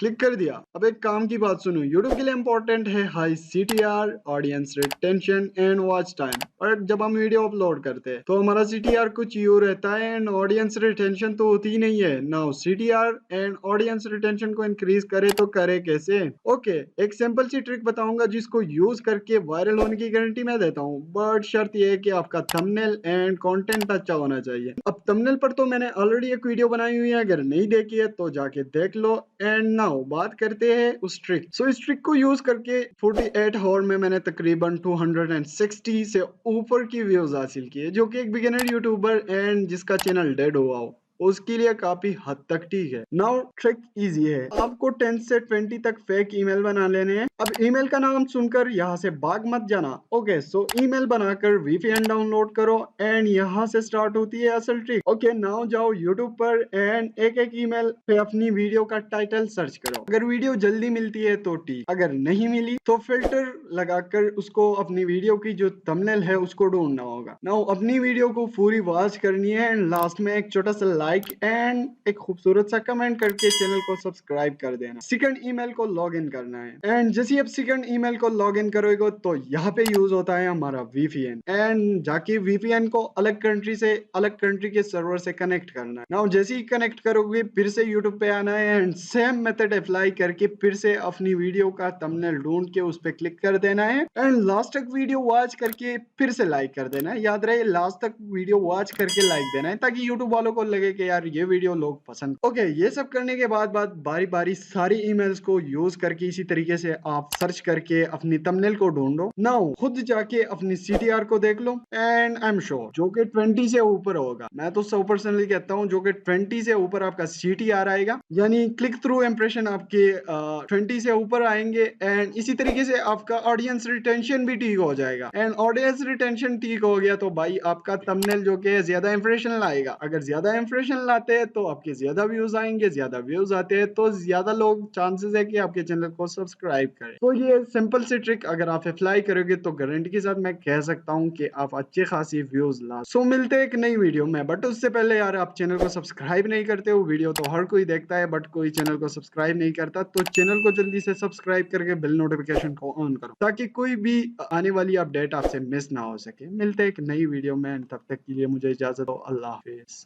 Click कर दिया। अब एक काम की बात सुनो, यूट्यूब के लिए इंपॉर्टेंट है high CTR, audience retention and watch time. और जब हम वीडियो अपलोड करते हैं तो हमारा CTR कुछ यू रहता है एंड ऑडियंस रिटेंशन तो होती ही नहीं है। Now CTR and audience retention को इंक्रीज करे तो करे कैसे? ओके, एक सिंपल सी ट्रिक बताऊंगा जिसको यूज करके वायरल होने की गारंटी मैं देता हूँ, बट शर्त यह है कि आपका थंबनेल एंड कंटेंट अच्छा होना चाहिए। अब थंबनेल पर तो मैंने ऑलरेडी एक वीडियो बनाई हुई है, अगर नहीं देखी है तो जाके देख लो। एंड नाउ बात करते हैं उस ट्रिक। सो इस ट्रिक को यूज करके 48 आवर में मैंने तकरीबन 260 से ऊपर की व्यूज हासिल किए, जो कि एक बिगिनर यूट्यूबर एंड जिसका चैनल डेड हुआ हो उसके लिए काफी हद तक ठीक है। नाउ ट्रिक इजी है, आपको 10 से 20 तक फेक ईमेल बना लेने हैं। अब ईमेल का नाम सुनकर यहाँ से भाग मत जाना। ओके, सो ईमेल बनाकर VPN डाउनलोड करो एंड यहाँ से स्टार्ट होती है असल ट्रिक। ओके, नाउ जाओ यूट्यूब पर एंड एक एक ईमेल पे अपनी वीडियो का टाइटल सर्च करो। अगर वीडियो जल्दी मिलती है तो ठीक, अगर नहीं मिली तो फिल्टर लगाकर उसको अपनी वीडियो की जो थंबनेल है उसको ढूंढना होगा। नाउ अपनी वीडियो को पूरी वॉच करनी है एंड लास्ट में एक छोटा सा लाइक एंड एक खूबसूरत सा कमेंट करके चैनल को सब्सक्राइब कर देना। सेकंड ईमेल को लॉग इन करना है एंड जैसे ही आप सेकंड ईमेल को लॉग इन करोगे तो यहाँ पे यूज होता है हमारा VPN एंड जाके VPN को अलग कंट्री से अलग कंट्री के सर्वर से कनेक्ट करना है। नाउ जैसे ही कनेक्ट करोगे फिर से यूट्यूब पे आना है एंड सेम मेथड अप्लाई करके फिर से अपनी वीडियो का थंबनेल ढूंढ के उस पर क्लिक कर देना है एंड लास्ट तक वीडियो वॉच करके फिर से लाइक कर देना है। याद रहे लास्ट तक वीडियो वॉच करके लाइक देना है ताकि यूट्यूब वालों को लगे कि यार ये वीडियो लोग पसंद। ओके, ये सब करने के बाद बारी बारी सारी ईमेल्स को यूज करके इसी तरीके से आप सर्च करके अपनी थंबनेल को ढूंढो। नाउ खुद जाके अपनी CTR को देख लो एंड आई एम श्योर जो कि 20 से ऊपर होगा। मैं तो 100% कहता हूँ जो कि 20 से ऊपर आपका CTR आएगा, यानी क्लिक थ्रू इंप्रेशन आपके 20 से ऊपर आएंगे एंड इसी तरीके से आपका ऑडियंस रिटेंशन भी ठीक हो जाएगा। एंड ऑडियंस रिटेंशन ठीक हो गया तो भाई आपका थंबनेल जो कि ज्यादा इंप्रेशन लाएगा। अगर ज्यादा इंप्रेशन लाते हैं तो आपके ज्यादा व्यूज आएंगे, ज्यादा व्यूज आते हैं तो ज्यादा लोग चांसेस है कि आपके चैनल को सब्सक्राइब करें। तो ये सिंपल सी ट्रिक अगर आप अप्लाई करोगे तो गारंटी के साथ मैं कह सकता हूँ कि आप अच्छे खासी व्यूज ला। सो मिलते हैं एक नई वीडियो में, बट उससे पहले यार आप चैनल को सब्सक्राइब नहीं करते हो। वीडियो तो हर कोई देखता है बट कोई चैनल को सब्सक्राइब नहीं करता, तो चैनल को जल्दी से सब्सक्राइब करके बेल नोटिफिकेशन को ऑन करो ताकि कोई भी आने वाली अपडेट आपसे मिस ना हो सके। मिलते हैं एक नई वीडियो में, तब तक के लिए मुझे इजाजत दो। अल्लाह हाफिज।